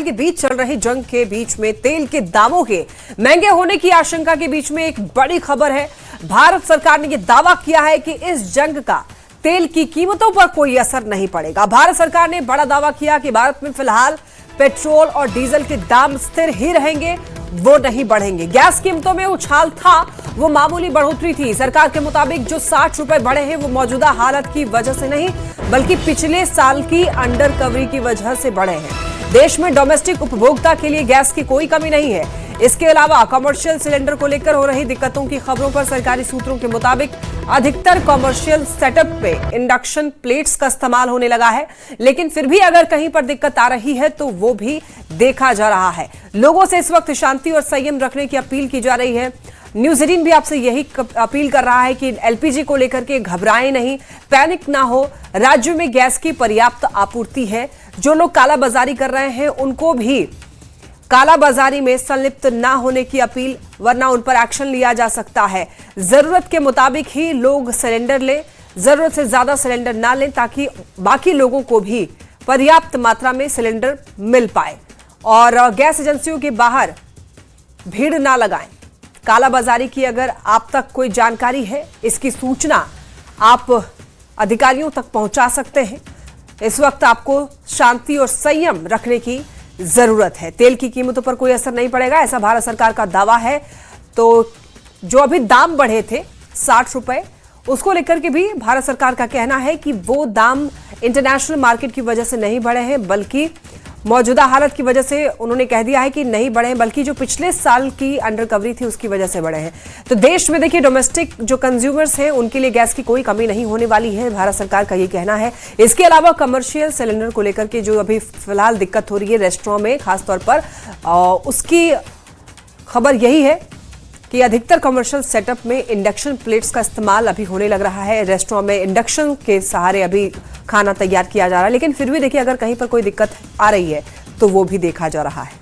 के बीच चल रही जंग के बीच में तेल के दामों के महंगे होने की आशंका के बीच में एक बड़ी खबर है। भारत सरकार ने यह दावा किया है कि इस जंग का तेल की कीमतों पर कोई असर नहीं पड़ेगा। भारत सरकार ने बड़ा दावा किया कि भारत में फिलहाल पेट्रोल और डीजल के दाम स्थिर ही रहेंगे, वो नहीं बढ़ेंगे। गैस कीमतों में उछाल था, वो मामूली बढ़ोतरी थी। सरकार के मुताबिक जो 60 रुपए बढ़े हैं वो मौजूदा हालत की वजह से नहीं बल्कि पिछले साल की अंडर कवरी की वजह से बढ़े हैं। देश में डोमेस्टिक उपभोक्ता के लिए गैस की कोई कमी नहीं है। इसके अलावा कमर्शियल सिलेंडर को लेकर हो रही दिक्कतों की खबरों पर सरकारी सूत्रों के मुताबिक अधिकतर कमर्शियल सेटअप पे इंडक्शन प्लेट्स का इस्तेमाल होने लगा है, लेकिन फिर भी अगर कहीं पर दिक्कत आ रही है तो वो भी देखा जा रहा है। लोगों से इस वक्त शांति और संयम रखने की अपील की जा रही है। न्यूज 18 भी आपसे यही अपील कर रहा है कि एलपीजी को लेकर के घबराएं नहीं, पैनिक ना हो। राज्य में गैस की पर्याप्त आपूर्ति है। जो लोग कालाबाजारी कर रहे हैं उनको भी कालाबाजारी में संलिप्त ना होने की अपील, वरना उन पर एक्शन लिया जा सकता है। जरूरत के मुताबिक ही लोग सिलेंडर लें, जरूरत से ज्यादा सिलेंडर ना लें ताकि बाकी लोगों को भी पर्याप्त मात्रा में सिलेंडर मिल पाए। और गैस एजेंसियों के बाहर भीड़ ना लगाएं। कालाबाजारी की अगर आप तक कोई जानकारी है, इसकी सूचना आप अधिकारियों तक पहुंचा सकते हैं। इस वक्त आपको शांति और संयम रखने की जरूरत है। तेल की कीमतों पर कोई असर नहीं पड़ेगा, ऐसा भारत सरकार का दावा है। तो जो अभी दाम बढ़े थे 60 रुपए, उसको लेकर के भी भारत सरकार का कहना है कि वो दाम इंटरनेशनल मार्केट की वजह से नहीं बढ़े हैं बल्कि मौजूदा हालत की वजह से उन्होंने कह दिया है कि नहीं बढ़े हैं, बल्कि जो पिछले साल की अंडर कवरी थी उसकी वजह से बढ़े हैं। तो देश में देखिए डोमेस्टिक जो कंज्यूमर्स हैं उनके लिए गैस की कोई कमी नहीं होने वाली है, भारत सरकार का ये कहना है। इसके अलावा कमर्शियल सिलेंडर को लेकर के जो अभी फिलहाल दिक्कत हो रही है रेस्टोरेंट में खासतौर पर, उसकी खबर यही है कि अधिकतर कमर्शियल सेटअप में इंडक्शन प्लेट्स का इस्तेमाल अभी होने लग रहा है। रेस्टोरेंट में इंडक्शन के सहारे अभी खाना तैयार किया जा रहा है, लेकिन फिर भी देखिए अगर कहीं पर कोई दिक्कत आ रही है तो वो भी देखा जा रहा है।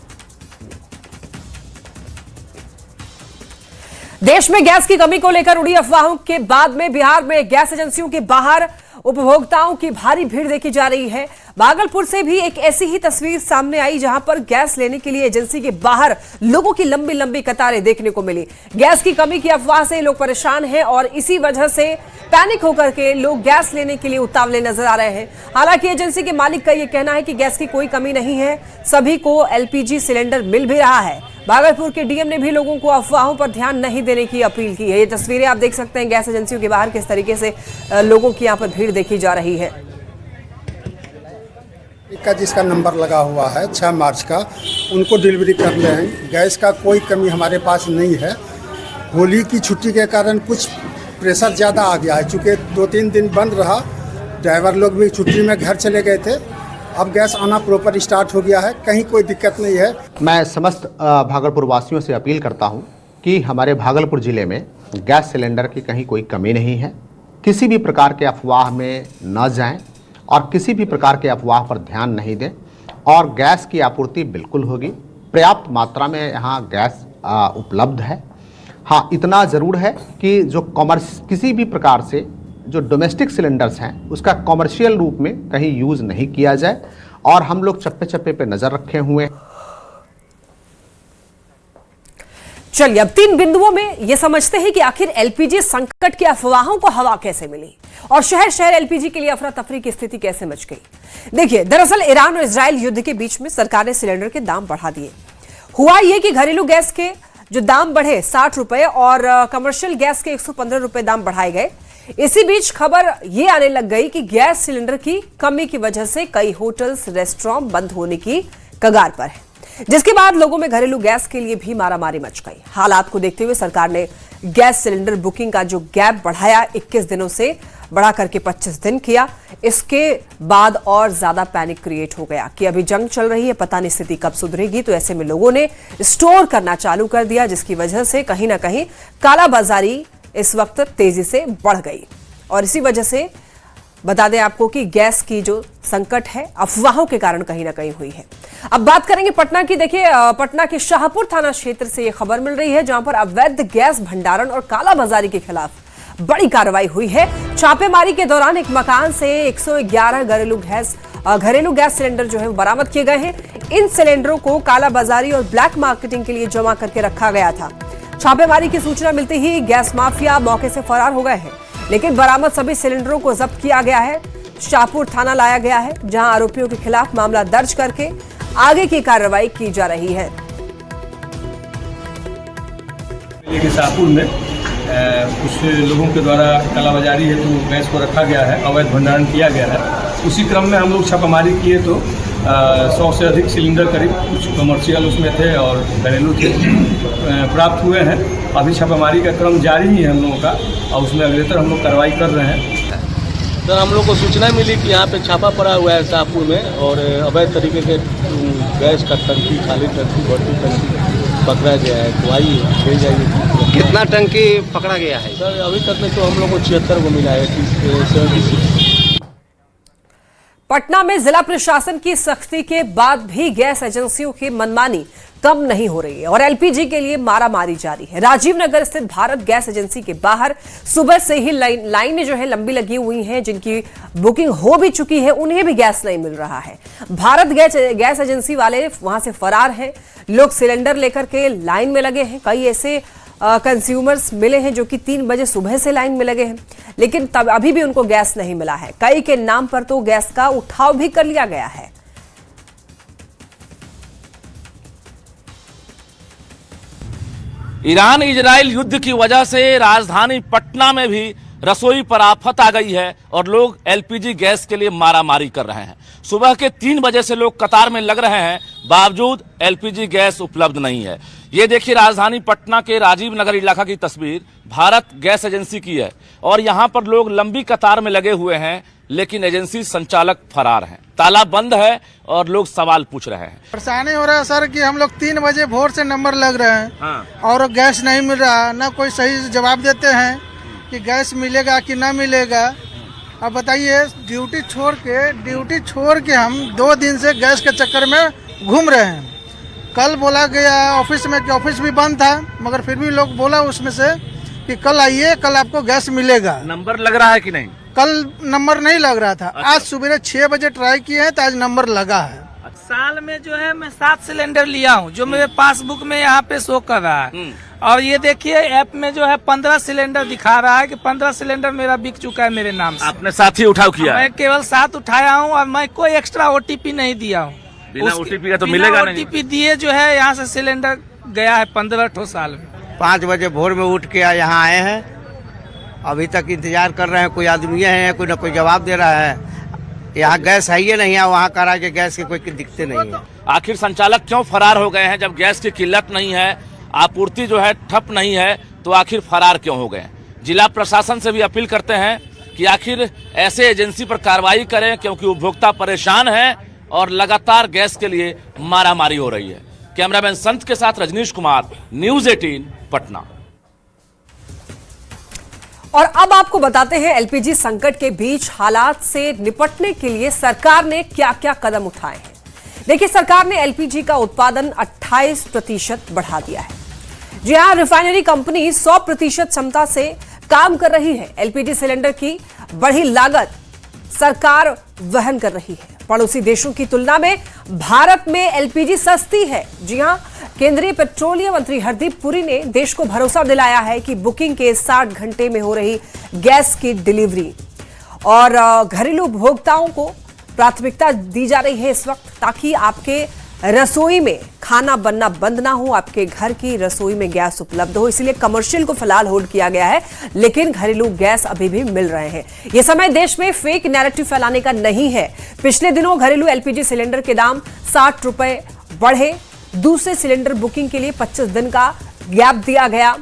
देश में गैस की कमी को लेकर उड़ी अफवाहों के बाद में बिहार में गैस एजेंसियों के बाहर उपभोक्ताओं की भारी भीड़ देखी जा रही है। भागलपुर से भी एक ऐसी ही तस्वीर सामने आई जहां पर गैस लेने के लिए एजेंसी के बाहर लोगों की लंबी लंबी कतारें देखने को मिली। गैस की कमी की अफवाह से लोग परेशान हैं और इसी वजह से पैनिक होकर के लोग गैस लेने के लिए उतावले नजर आ रहे हैं। हालांकि एजेंसी के मालिक का यह कहना है कि गैस की कोई कमी नहीं है, सभी को एलपीजी सिलेंडर मिल भी रहा है। भागलपुर के डीएम ने भी लोगों को अफवाहों पर ध्यान नहीं देने की अपील की है। ये तस्वीरें आप देख सकते हैं गैस एजेंसियों के बाहर किस तरीके से लोगों की यहां पर भीड़ देखी जा रही है। का जिसका नंबर लगा हुआ है 6 मार्च का, उनको डिलीवरी कर रहे हैं। गैस का कोई कमी हमारे पास नहीं है। होली की छुट्टी के कारण कुछ प्रेशर ज़्यादा आ गया है, चूँकि 2-3 दिन बंद रहा, ड्राइवर लोग भी छुट्टी में घर चले गए थे। अब गैस आना प्रॉपर स्टार्ट हो गया है, कहीं कोई दिक्कत नहीं है। मैं समस्त भागलपुर वासियों से अपील करता हूं कि हमारे भागलपुर ज़िले में गैस सिलेंडर की कहीं कोई कमी नहीं है। किसी भी प्रकार के अफवाह में न जाएं और किसी भी प्रकार के अफवाह पर ध्यान नहीं दें। और गैस की आपूर्ति बिल्कुल होगी, पर्याप्त मात्रा में यहाँ गैस उपलब्ध है। हाँ, इतना ज़रूर है कि जो किसी भी प्रकार से जो डोमेस्टिक सिलेंडर्स हैं उसका कॉमर्शियल रूप में कहीं यूज़ नहीं किया जाए और हम लोग चप्पे चप्पे पे नज़र रखे हुए। चलिए अब 3 बिंदुओं में यह समझते हैं कि आखिर एलपीजी संकट की अफवाहों को हवा कैसे मिली और शहर शहर एलपीजी के लिए अफरा तफरी की स्थिति कैसे मच गई। देखिए, दरअसल ईरान और इजराइल युद्ध के बीच में सरकार ने सिलेंडर के दाम बढ़ा दिए। हुआ यह कि घरेलू गैस के जो दाम बढ़े 60 रुपए और कमर्शियल गैस के 115 रुपए दाम बढ़ाए गए। इसी बीच खबर यह आने लग गई कि गैस सिलेंडर की कमी की वजह से कई होटल्स, रेस्टोरेंट बंद होने की कगार पर है, जिसके बाद लोगों में घरेलू गैस के लिए भी मारामारी मच गई। हालात को देखते हुए सरकार ने गैस सिलेंडर बुकिंग का जो गैप बढ़ाया 21 दिनों से बढ़ा करके 25 दिन किया। इसके बाद और ज्यादा पैनिक क्रिएट हो गया कि अभी जंग चल रही है, पता नहीं स्थिति कब सुधरेगी। तो ऐसे में लोगों ने स्टोर करना चालू कर दिया, जिसकी वजह से कहीं ना कहीं कालाबाजारी इस वक्त तेजी से बढ़ गई। और इसी वजह से बता दें आपको कि गैस की जो संकट है अफवाहों के कारण कहीं ना कहीं हुई है। अब बात करेंगे पटना की। देखिए, पटना के शाहपुर थाना क्षेत्र से यह खबर मिल रही है जहां पर अवैध गैस भंडारण और कालाबाजारी के खिलाफ बड़ी कार्रवाई हुई है। छापेमारी के दौरान एक मकान से 111 घरेलू गैस सिलेंडर जो है वो बरामद किए गए हैं। इन सिलेंडरों को कालाबाजारी और ब्लैक मार्केटिंग के लिए जमा करके रखा गया था। छापेमारी की सूचना मिलते ही गैस माफिया मौके से फरार हो गए हैं, लेकिन बरामद सभी सिलेंडरों को जब्त किया गया है। शाहपुर थाना लाया गया है, जहां आरोपियों के खिलाफ मामला दर्ज करके आगे की कार्रवाई की जा रही है। शाहपुर में कुछ लोगों के द्वारा कालाबाजारी हेतु गैस को रखा गया है, अवैध भंडारण किया गया है। उसी क्रम में हम लोग छापामारी किए तो 100 से अधिक सिलेंडर करीब, कुछ कमर्शियल उसमें थे और घरेलू थे, प्राप्त हुए हैं। अभी छापामारी का क्रम जारी ही है हम लोगों का, और उसमें अग्रेतर हम लोग कार्रवाई कर रहे हैं। सर, हम लोग को सूचना मिली कि यहाँ पे छापा पड़ा हुआ है शाहपुर में, और अवैध तरीके के गैस का टंकी, खाली टंकी, भर्ती टंकी पकड़ा गया है। तो आइए ले जाइए। कितना टंकी पकड़ा गया है सर? अभी तक में तो हम लोग को 76 को मिला है। 76। पटना में जिला प्रशासन की सख्ती के बाद भी गैस एजेंसियों की मनमानी कम नहीं हो रही है और एलपीजी के लिए मारामारी जारी है। राजीव नगर स्थित भारत गैस एजेंसी के बाहर सुबह से ही लाइनें जो है लंबी लगी हुई हैं। जिनकी बुकिंग हो भी चुकी है, उन्हें भी गैस नहीं मिल रहा है। भारत गैस एजेंसी वाले वहां से फरार हैं। लोग सिलेंडर लेकर के लाइन में लगे हैं। कई ऐसे कंज्यूमर्स मिले हैं जो कि 3 बजे सुबह से लाइन में लगे हैं, लेकिन तब अभी भी उनको गैस नहीं मिला है। कई के नाम पर तो गैस का उठाव भी कर लिया गया है। ईरान इजराइल युद्ध की वजह से राजधानी पटना में भी रसोई पर आफत आ गई है और लोग एलपीजी गैस के लिए मारामारी कर रहे हैं। सुबह के 3 बजे से लोग कतार में लग रहे हैं, बावजूद एलपीजी गैस उपलब्ध नहीं है। ये देखिए राजधानी पटना के राजीव नगर इलाका की तस्वीर भारत गैस एजेंसी की है और यहाँ पर लोग लंबी कतार में लगे हुए हैं, लेकिन एजेंसी संचालक फरार हैं। ताला बंद है और लोग सवाल पूछ रहे हैं। परेशानी हो रहा है सर कि हम लोग 3 बजे भोर से नंबर लग रहे हैं। हाँ। और गैस नहीं मिल रहा, ना कोई सही जवाब देते हैं कि गैस मिलेगा कि ना मिलेगा। अब बताइए, ड्यूटी छोड़ के हम 2 दिन से गैस के चक्कर में घूम रहे हैं। कल बोला गया ऑफिस में कि ऑफिस भी बंद था, मगर फिर भी लोग बोला उसमें से कि कल आइए, कल आपको गैस मिलेगा। नंबर लग रहा है कि नहीं? कल नंबर नहीं लग रहा था। आज सुबह 6 बजे ट्राई किए हैं तो आज नंबर लगा है। साल में जो है मैं 7 सिलेंडर लिया हूँ, जो मेरे पासबुक में यहाँ पे शो कर रहा है। और ये देखिए ऐप में जो है 15 सिलेंडर दिखा रहा है कि 15 सिलेंडर मेरा बिक चुका है मेरे नाम से। आपने साथ ही उठाव किया? मैं केवल 7 उठाया हूँ और मैं कोई एक्स्ट्रा ओटीपी नहीं दिया हूँ। बिना ओटीपी का तो मिलेगा नहीं। ओटीपी दिए जो है यहाँ से सिलेंडर गया है 15 साल में। 5 बजे भोर में उठ के यहाँ आए हैं, अभी तक इंतजार कर रहे हैं। कोई आदमी है, कोई ना कोई जवाब दे रहा है। यहाँ गैस है ही नहीं है, वहाँ कह रहा है कि गैस के कोई दिखते नहीं है। आखिर संचालक क्यों फरार हो गए हैं? जब गैस की किल्लत नहीं है, आपूर्ति जो है ठप नहीं है, तो आखिर फरार क्यों हो गए? जिला प्रशासन से भी अपील करते हैं कि आखिर ऐसे एजेंसी पर कार्रवाई करें, क्योंकि उपभोक्ता परेशान है और लगातार गैस के लिए मारामारी हो रही है। कैमरामैन संत के साथ रजनीश कुमार, न्यूज़ 18 पटना। और अब आपको बताते हैं एलपीजी संकट के बीच हालात से निपटने के लिए सरकार ने क्या क्या कदम उठाए हैं। देखिए, सरकार ने एलपीजी का उत्पादन 28% बढ़ा दिया है। जी हां, रिफाइनरी कंपनी 100% क्षमता से काम कर रही है। एलपीजी सिलेंडर की बढ़ी लागत सरकार वहन कर रही है। पड़ोसी देशों की तुलना में भारत में एलपीजी सस्ती है। जी हां, केंद्रीय पेट्रोलियम मंत्री हरदीप पुरी ने देश को भरोसा दिलाया है कि बुकिंग के 60 घंटे में हो रही गैस की डिलीवरी और घरेलू उपभोक्ताओं को प्राथमिकता दी जा रही है इस वक्त, ताकि आपके रसोई में खाना बनना बंद ना हो, आपके घर की रसोई में गैस उपलब्ध हो। इसलिए कमर्शियल को फिलहाल होल्ड किया गया है, लेकिन घरेलू गैस अभी भी मिल रहे हैं। यह समय देश में फेक नैरेटिव फैलाने का नहीं है। पिछले दिनों घरेलू एलपीजी सिलेंडर के दाम 60 रुपए बढ़े। दूसरे सिलेंडर बुकिंग के लिए 25 दिन का गैप दिया गया,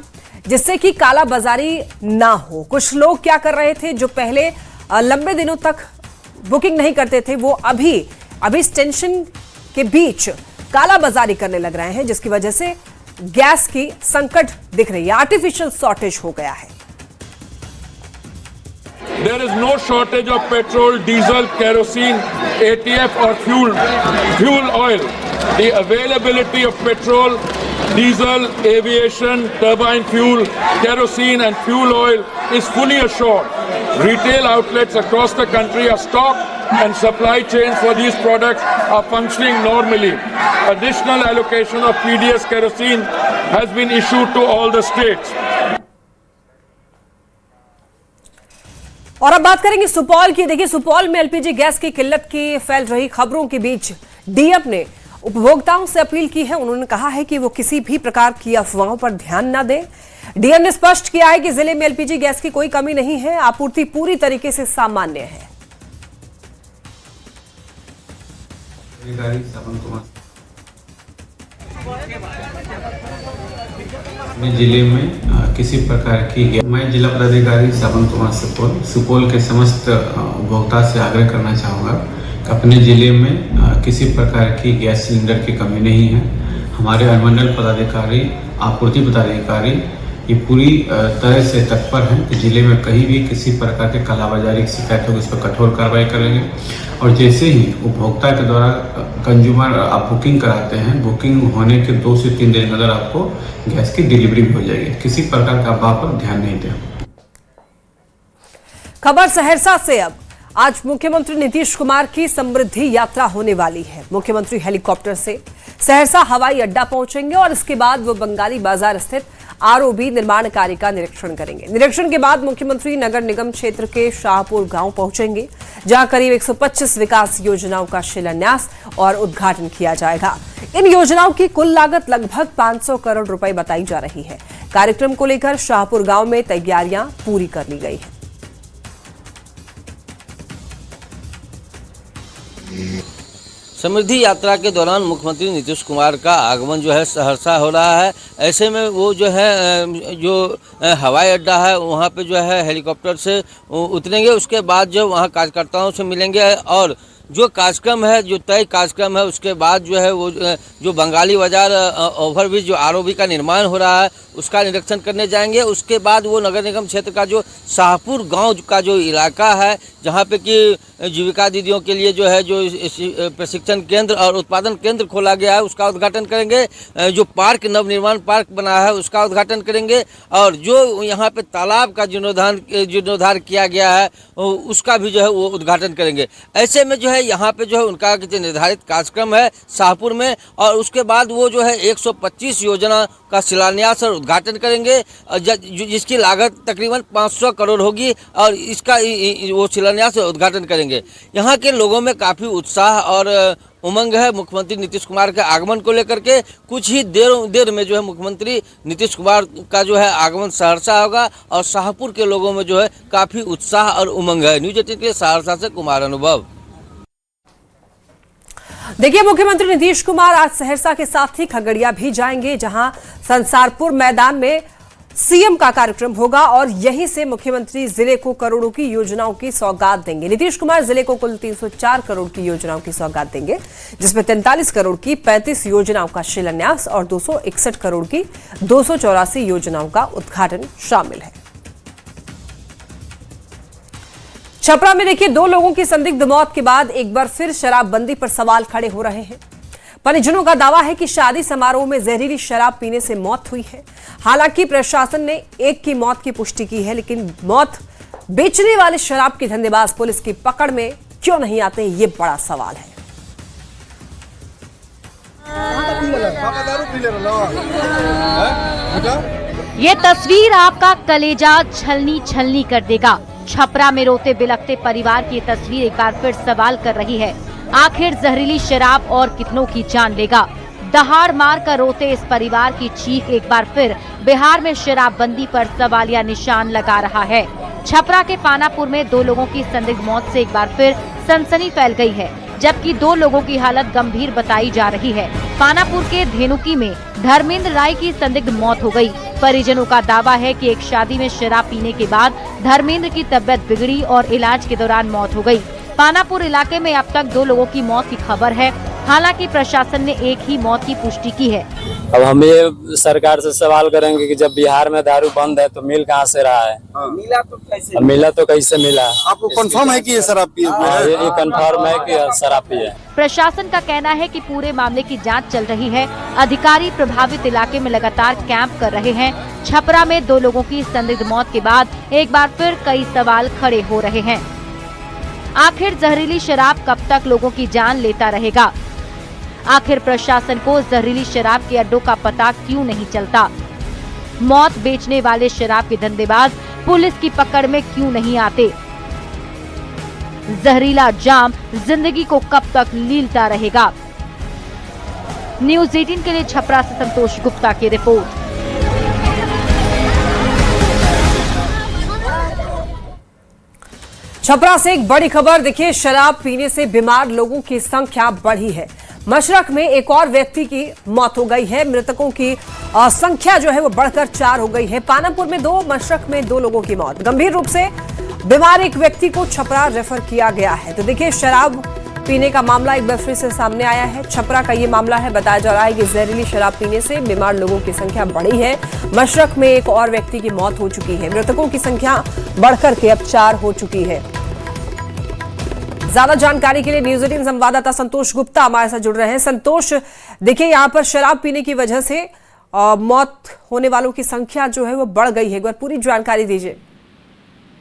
जिससे कि कालाबाजारी ना हो। कुछ लोग क्या कर रहे थे, जो पहले लंबे दिनों तक बुकिंग नहीं करते थे, वो अभी इस टेंशन के बीच कालाबाजारी करने लग रहे हैं, जिसकी वजह से गैस की संकट दिख रही है। आर्टिफिशियल शॉर्टेज हो गया है। There is no shortage of petrol, diesel, kerosene, ATF or fuel oil. The availability of petrol, diesel, aviation, turbine fuel, kerosene and fuel oil is fully assured. Retail outlets across the country are stocked and supply chains for these products are functioning normally. Additional allocation of PDS kerosene has been issued to all the states. और अब बात करेंगे सुपौल की। देखिए, सुपौल में LPG gas की किल्लत की फैल रही खबरों के बीच डीएफ ने उपभोक्ताओं से अपील की है। उन्होंने कहा है कि वो किसी भी प्रकार की अफवाहों पर ध्यान न दें। डीएम ने स्पष्ट किया है कि जिले में एलपीजी गैस की कोई कमी नहीं है, आपूर्ति पूरी तरीके से सामान्य है। जिले में किसी प्रकार की, मैं जिला पदाधिकारी सावन कुमार सुपौल के समस्त उपभोक्ता से आग्रह करना चाहूँगा कि अपने जिले में किसी प्रकार की गैस सिलेंडर की कमी नहीं है। हमारे अनुमंडल पदाधिकारी, आपूर्ति पदाधिकारी ये पूरी तरह से तत्पर हैं कि जिले में कहीं भी किसी प्रकार के कालाबाजारी की शिकायत होगी उस पर कठोर कार्रवाई करेंगे। और जैसे ही उपभोक्ता के द्वारा कंज्यूमर आप बुकिंग कराते हैं, बुकिंग होने के 2 से 3 दिन के अंदर आपको गैस की डिलीवरी भी हो जाएगी। किसी प्रकार का अफवाह पर ध्यान नहीं दें। खबर सहरसा से। अब आज मुख्यमंत्री नीतीश कुमार की समृद्धि यात्रा होने वाली है। मुख्यमंत्री हेलीकॉप्टर से सहरसा हवाई अड्डा पहुंचेंगे और इसके बाद वो बंगाली बाजार स्थित आरओबी निर्माण कार्य का निरीक्षण करेंगे। निरीक्षण के बाद मुख्यमंत्री नगर निगम क्षेत्र के शाहपुर गांव पहुंचेंगे, जहां करीब 125 विकास योजनाओं का शिलान्यास और उद्घाटन किया जाएगा। इन योजनाओं की कुल लागत लगभग 500 करोड़ रुपए बताई जा रही है। कार्यक्रम को लेकर शाहपुर गांव में तैयारियां पूरी कर ली गई है। समृद्धि यात्रा के दौरान मुख्यमंत्री नीतीश कुमार का आगमन जो है सहरसा हो रहा है। ऐसे में वो जो है जो हवाई अड्डा है वहाँ पे जो है हेलीकॉप्टर से उतरेंगे। उसके बाद जो वहाँ कार्यकर्ताओं से मिलेंगे और जो कार्यक्रम है, जो तय कार्यक्रम है, उसके बाद जो है वो जो बंगाली बाजार ओवरब्रिज जो आरओबी का निर्माण हो रहा है उसका निरीक्षण करने जाएंगे। उसके बाद वो नगर निगम क्षेत्र का जो शाहपुर गांव का जो इलाका है, जहां पे कि जीविका दीदियों के लिए जो है जो प्रशिक्षण केंद्र और उत्पादन केंद्र खोला गया है उसका उद्घाटन करेंगे। जो पार्क नवनिर्माण पार्क बना है उसका उद्घाटन करेंगे और जो यहाँ पे तालाब का जीर्णोद्धार किया गया है उसका भी जो है वो उद्घाटन करेंगे। ऐसे में जो है यहाँ पे जो है उनका निर्धारित कार्यक्रम है शाहपुर में। और उसके बाद वो जो है 125 योजना का शिलान्यास और उद्घाटन करेंगे जिसकी लागत तकरीबन 500 करोड़ होगी और इसका वो शिलान्यास और उद्घाटन करेंगे। यहाँ के लोगों में काफ़ी उत्साह और उमंग है मुख्यमंत्री नीतीश कुमार के आगमन को लेकर के। कुछ ही देर में जो है मुख्यमंत्री नीतीश कुमार का जो है आगमन सहरसा होगा और शाहपुर के लोगों में जो है काफ़ी उत्साह और उमंग है। न्यूज 18 के सहरसा से कुमार अनुभव। देखिए, मुख्यमंत्री नीतीश कुमार आज सहरसा के साथ ही खगड़िया भी जाएंगे, जहां संसारपुर मैदान में सीएम का कार्यक्रम होगा और यहीं से मुख्यमंत्री जिले को करोड़ों की योजनाओं की सौगात देंगे। नीतीश कुमार जिले को कुल 304 करोड़ की योजनाओं की सौगात देंगे, जिसमें 43 करोड़ की 35 योजनाओं का शिलान्यास और 261 करोड़ की 284 योजनाओं का उद्घाटन शामिल है। छपरा में देखिए, 2 लोगों की संदिग्ध मौत के बाद एक बार फिर शराबबंदी पर सवाल खड़े हो रहे हैं। परिजनों का दावा है कि शादी समारोह में जहरीली शराब पीने से मौत हुई है। हालांकि प्रशासन ने एक की मौत की पुष्टि की है, लेकिन मौत बेचने वाले शराब के धंधेबाज पुलिस की पकड़ में क्यों नहीं आते, ये बड़ा सवाल है। ये तस्वीर आपका कलेजा छलनी छलनी कर देगा। छपरा में रोते बिलखते परिवार की तस्वीर एक बार फिर सवाल कर रही है, आखिर जहरीली शराब और कितनों की जान लेगा। दहाड़ मार कर रोते इस परिवार की चीख एक बार फिर बिहार में शराबबंदी पर सवालिया निशान लगा रहा है। छपरा के पानापुर में 2 लोगों की संदिग्ध मौत से एक बार फिर सनसनी फैल गई है, जबकि 2 लोगों की हालत गंभीर बताई जा रही है। पानापुर के धेनुकी में धर्मेंद्र राय की संदिग्ध मौत हो गई। परिजनों का दावा है कि एक शादी में शराब पीने के बाद धर्मेंद्र की तबीयत बिगड़ी और इलाज के दौरान मौत हो गई। पानापुर इलाके में अब तक 2 लोगों की मौत की खबर है। हालांकि प्रशासन ने एक ही मौत की पुष्टि की है। अब हम ये सरकार से सवाल करेंगे कि जब बिहार में दारू बंद है तो मिल कहाँ से रहा है? मिला तो कैसे मिला? आपको कंफर्म है कि ये शराब पिए? ये कंफर्म है कि शराब पिए। प्रशासन का कहना है कि पूरे मामले की जांच चल रही है। अधिकारी प्रभावित इलाके में लगातार कैंप कर रहे हैं। छपरा में 2 लोगों की संदिग्ध मौत के बाद एक बार फिर कई सवाल खड़े हो रहे हैं। आखिर जहरीली शराब कब तक लोगों की जान लेता रहेगा? आखिर प्रशासन को जहरीली शराब के अड्डों का पता क्यों नहीं चलता? मौत बेचने वाले शराब के धंधेबाज पुलिस की पकड़ में क्यों नहीं आते? जहरीला जाम जिंदगी को कब तक लीलता रहेगा? न्यूज़ 18 के लिए छपरा से संतोष गुप्ता की रिपोर्ट। छपरा से एक बड़ी खबर। देखिए, शराब पीने से बीमार लोगों की संख्या बढ़ी है। मशरक में एक और व्यक्ति की मौत हो गई है। मृतकों की संख्या जो है वो बढ़कर 4 हो गई है। पानापुर में 2, मशरक में 2 लोगों की मौत। गंभीर रूप से बीमार एक व्यक्ति को छपरा रेफर किया गया है। तो देखिए, शराब पीने का मामला एक बार फिर से सामने आया है। छपरा का ये मामला है। बताया जा रहा है कि जहरीली शराब पीने से बीमार लोगों की संख्या बढ़ी है। मशरक में एक और व्यक्ति की मौत हो चुकी है। मृतकों की संख्या बढ़कर के अब 4 हो चुकी है। ज्यादा जानकारी के लिए न्यूज़ 18 संवाददाता संतोष गुप्ता हमारे साथ जुड़ रहे हैं। संतोष, देखिए, यहाँ पर शराब पीने की वजह से मौत होने वालों की संख्या जो है वो बढ़ गई है। एक बार पूरी जानकारी दीजिए।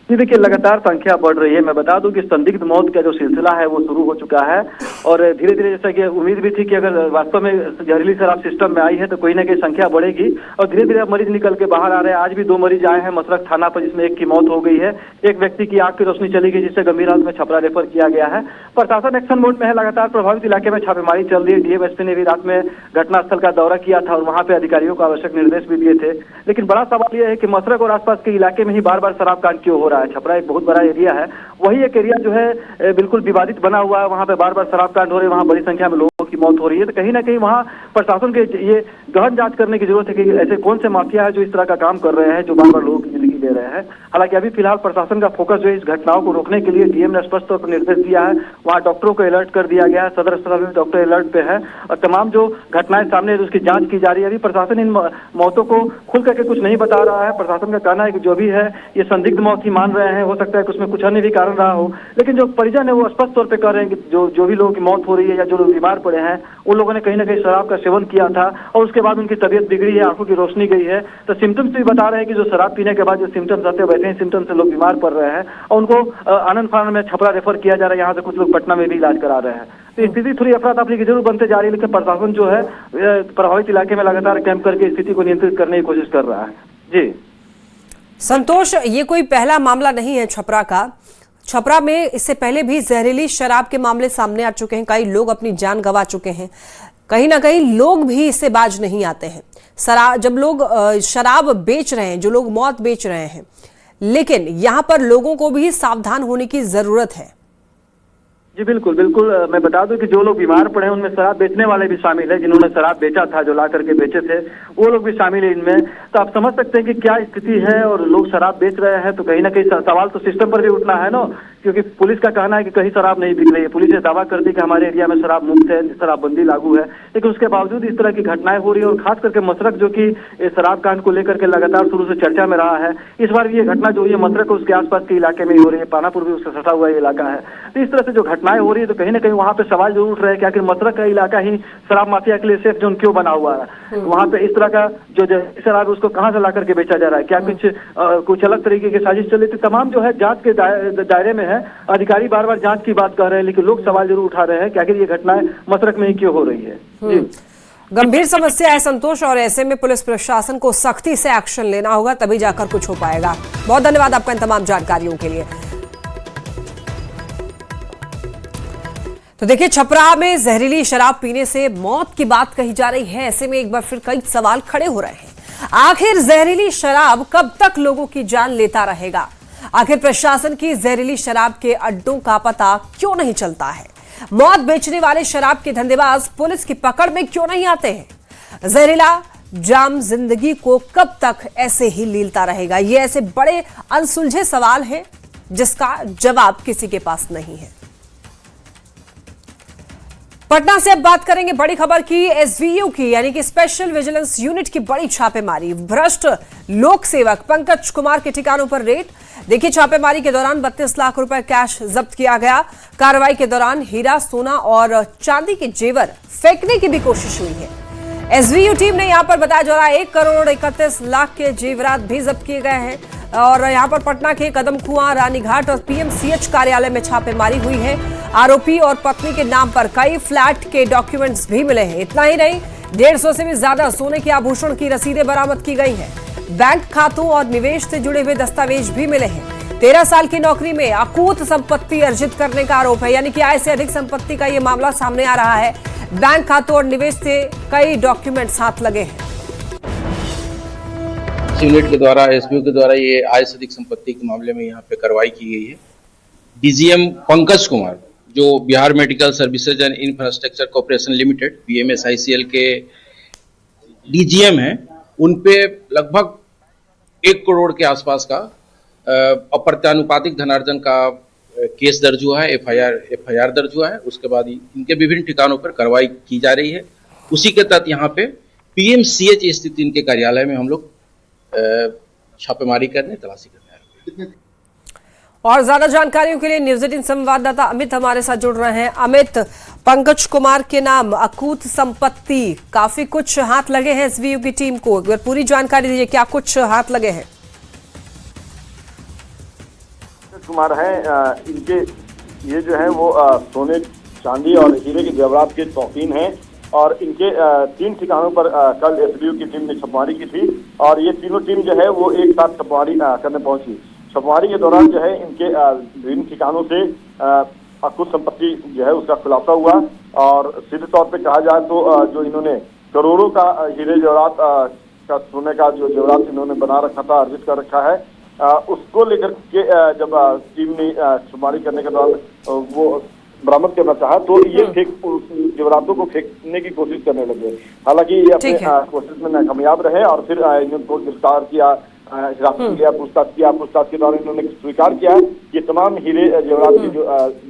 जी देखिए, लगातार संख्या बढ़ रही है। मैं बता दूं कि संदिग्ध मौत का जो सिलसिला है वो शुरू हो चुका है और धीरे धीरे, जैसा कि उम्मीद भी थी कि अगर वास्तव में जहरीली शराब सिस्टम में आई है तो कोई ना कोई संख्या बढ़ेगी और धीरे धीरे मरीज निकल के बाहर आ रहे हैं। आज भी 2 मरीज आए हैं मशरक थाना पर, जिसमें एक की मौत हो गई है। एक व्यक्ति की आंख की रोशनी चली गई, जिससे गंभीर हालत में छपरा रेफर किया गया है। प्रशासन एक्शन मोड में है। लगातार प्रभावित इलाके में छापेमारी चल रही है। डीएमएसपी ने भी रात में घटनास्थल का दौरा किया था और वहां पे अधिकारियों को आवश्यक निर्देश भी दिए थे। लेकिन बड़ा सवाल यह है कि मशरक और आसपास के इलाके में ही बार बार शराब कांड क्यों हो रहा है? छपरा एक बहुत बड़ा एरिया है, वही एक एरिया जो है बिल्कुल विवादित बना हुआ है। वहां पे बार बार शराब कांड हो रहे हैं, वहां बड़ी संख्या में लोगों की मौत हो रही है। तो कहीं ना कहीं वहां प्रशासन के ये गहन जांच करने की जरूरत है कि ऐसे कौन से माफिया है जो इस तरह का काम कर रहे हैं, जो बार बार लोगों की जिंदगी ले रहे हैं। हालांकि अभी फिलहाल प्रशासन का फोकस जो है इस घटनाओं को रोकने के लिए डीएम ने स्पष्ट तौर पर निर्देश दिया है। वहां डॉक्टरों को अलर्ट कर दिया गया है। सदर अस्पताल में डॉक्टर अलर्ट पे है और तमाम जो घटनाएं सामने है उसकी जांच की जा रही है। अभी प्रशासन इन मौतों को खुल करके कुछ नहीं बता रहा है। प्रशासन का कहना है कि जो भी है ये संदिग्ध मौत ही मान रहे हैं। हो सकता है कि उसमें कुछ अन्य भी कारण रहा हो, लेकिन जो परिजन है वो स्पष्ट तौर पे कह रहे हैं कि जो भी लोगों की मौत हो रही है या जो लोग बीमार पड़े हैं उन लोगों ने कहीं ना कहीं शराब का सेवन किया था और उसके बाद उनकी तबीयत बिगड़ी है, आंखों की रोशनी गई है। तो सिम्टम्स भी बता रहे हैं कि जो शराब पीने के बाद जो सिम्टम्स आते हैं वैसे ही सिम्टम्स से लोग बीमार पड़ रहे हैं और उनको आनंद फानंद में छपरा रेफर किया जा रहा है। यहाँ से कुछ लोग पटना में भी इलाज करा रहे हैं। तो स्थिति थोड़ी अफरा तफरी की जरूर बनते जा रही है, लेकिन प्रशासन जो है प्रभावित इलाके में लगातार कैंप करके स्थिति को नियंत्रित करने की कोशिश कर रहा है। जी संतोष, ये कोई पहला मामला नहीं है छपरा का। छपरा में इससे पहले भी जहरीली शराब के मामले सामने आ चुके हैं। कई लोग अपनी जान गंवा चुके हैं। कहीं ना कहीं लोग भी इससे बाज नहीं आते हैं। जब लोग शराब बेच रहे हैं, जो लोग मौत बेच रहे हैं, लेकिन यहां पर लोगों को भी सावधान होने की जरूरत है। जी बिल्कुल बिल्कुल। मैं बता दूं कि जो लोग बीमार पड़े हैं उनमें शराब बेचने वाले भी शामिल है। जिन्होंने शराब बेचा था, जो ला करके बेचे थे, वो लोग भी शामिल है इनमें। तो आप समझ सकते हैं कि क्या स्थिति है और लोग शराब बेच रहे हैं। तो कहीं ना कहीं सवाल तो सिस्टम पर भी उठना है ना, क्योंकि पुलिस का कहना है कि कहीं शराब नहीं बिक रही है। पुलिस ने दावा कर दी कि हमारे एरिया में शराब मुक्त है, शराबबंदी लागू है, लेकिन उसके बावजूद इस तरह की घटनाएं हो रही है। और खास करके मशरक जो कि शराब कांड को लेकर के लगातार शुरू से चर्चा में रहा है, इस बार ये घटना जो है मशरक और उसके आसपास के इलाके में ही हो रही है। पानापुर भी उससे सटा हुआ इलाका है। तो इस तरह से जो घटनाएं हो रही है तो कहीं ना कहीं वहाँ पे सवाल जरूर उठ रहे हैं कि आखिर मशरक का इलाका ही शराब माफिया के लिए सेफ जोन क्यों बना हुआ है। वहाँ पे इस तरह का जो शराब उसको कहाँ से ला करके बेचा जा रहा है, क्या कुछ अलग तरीके की साजिश चल रही थी। तमाम जो है जांच के दायरे में है। अधिकारी बार बार जांच की बात कर रहे हैं, लेकिन लोग सवाल जरूर उठा रहे हैं कि आखिर ये घटनाएं मशरक में ही क्यों हो रही है। गंभीर समस्या है संतोष, और ऐसे में पुलिस प्रशासन को सख्ती से एक्शन लेना होगा, तभी जाकर कुछ हो पाएगा। बहुत धन्यवाद आपका इन तमाम जानकारियों के लिए। तो देखिए, छपरा में जहरीली शराब पीने से मौत की बात कही जा रही है। ऐसे में एक बार फिर कई सवाल खड़े हो रहे हैं। आखिर जहरीली शराब कब तक लोगों की जान लेता रहेगा? आखिर प्रशासन की जहरीली शराब के अड्डों का पता क्यों नहीं चलता है? मौत बेचने वाले शराब के धंधेबाज पुलिस की पकड़ में क्यों नहीं आते हैं? जहरीला जाम जिंदगी को कब तक ऐसे ही लीलता रहेगा? ये ऐसे बड़े अनसुलझे सवाल हैं जिसका जवाब किसी के पास नहीं है। पटना से अब बात करेंगे बड़ी खबर की। एसवीयू की यानी कि स्पेशल विजिलेंस यूनिट की बड़ी छापेमारी। भ्रष्ट लोक सेवक पंकज कुमार के ठिकानों पर रेड। देखिए, छापेमारी के दौरान 32 लाख रुपए कैश जब्त किया गया। कार्रवाई के दौरान हीरा, सोना और चांदी के जेवर फेंकने की भी कोशिश हुई है। एसवीयू टीम ने यहां पर बताया जा रहा है 1 करोड़ 31 लाख के जेवरात भी जब्त किए गए हैं और यहां पर पटना के कदम कुआं, रानीघाट और पीएमसीएच कार्यालय में छापेमारी हुई है। आरोपी और पत्नी के नाम पर कई फ्लैट के डॉक्यूमेंट्स भी मिले हैं। इतना ही नहीं, 150 से भी ज्यादा सोने के आभूषण की रसीदें बरामद की गई हैं। बैंक खातों और निवेश से जुड़े हुए दस्तावेज भी मिले हैं। 13 साल की नौकरी में अकूत संपत्ति अर्जित करने का आरोप है, यानी कि आय से अधिक संपत्ति का ये मामला सामने आ रहा है। बैंक खातों और निवेश से कई डॉक्यूमेंट्स हाथ लगे हैं। यूनिट के द्वारा, एसबीओ के द्वारा ये आय से अधिक संपत्ति के मामले में यहाँ पे कार्रवाई की गई है। डीजीएम पंकज कुमार, जो Bihar medical services and infrastructure corporation limited BMSICL के डीजीएम हैं, उन पे लगभग 1 करोड़ के आसपास का अप्रत्यानुपातिक धनार्जन का केस दर्ज हुआ है, एफआईआर दर्ज हुआ है। उसके बाद इनके विभिन्न ठिकानों पर कार्रवाई की जा रही है। उसी के तहत यहाँ पे PMCH स्थित इनके कार्यालय में हम लोग छापेमारी करने, तलाशी करने। और ज्यादा जानकारियों के लिए न्यूज 18 संवाददाता अमित हमारे साथ जुड़ रहे हैं। अमित, पंकज कुमार के नाम अकूत संपत्ति, काफी कुछ हाथ लगे हैं एसवीयू की टीम को, अगर पूरी जानकारी दीजिए, क्या कुछ हाथ लगे हैं? कुमार हैं, इनके ये जो है वो सोने चांदी और हीरे के जेवरात के शौकीन हैं और इनके 3 ठिकानों पर कल एसबीयू की टीम ने छापेमारी की थी और ये तीनों टीम जो है वो एक साथ छापेमारी करने पहुंची। छापेमारी के दौरान जो है इनके विभिन्न ठिकानों से अकुत संपत्ति जो है उसका खुलासा हुआ और सीधे तौर पे कहा जाए तो जो इन्होंने करोड़ों का हीरे जेवरात का सोने का जो जेवरात इन्होंने बना रखा था, अर्जित कर रखा है, उसको लेकर के जब टीम ने छापेमारी करने के दौरान वो बरामद करना चाहा तो ये जेवरातों को फेंकने की कोशिश करने लगे। हालांकि ये अपने कोशिश में नाकामयाब रहे और फिर इनको गिरफ्तार किया, हिरासत में लिया, पूछताछ किया। पूछताछ के दौरान इन्होंने स्वीकार किया कि तमाम हीरे जेवरात के जो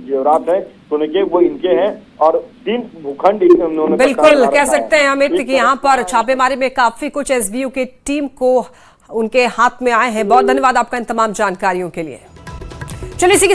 जेवरात है सोने के वो इनके हैं और 3 भूखंड इन्होंने बिल्कुल कह सकते हैं अमित कि यहाँ पर छापेमारी में काफी कुछ एसबीयू की टीम को उनके हाथ में आए हैं। बहुत धन्यवाद आपका इन तमाम जानकारियों के लिए। चलिए इसी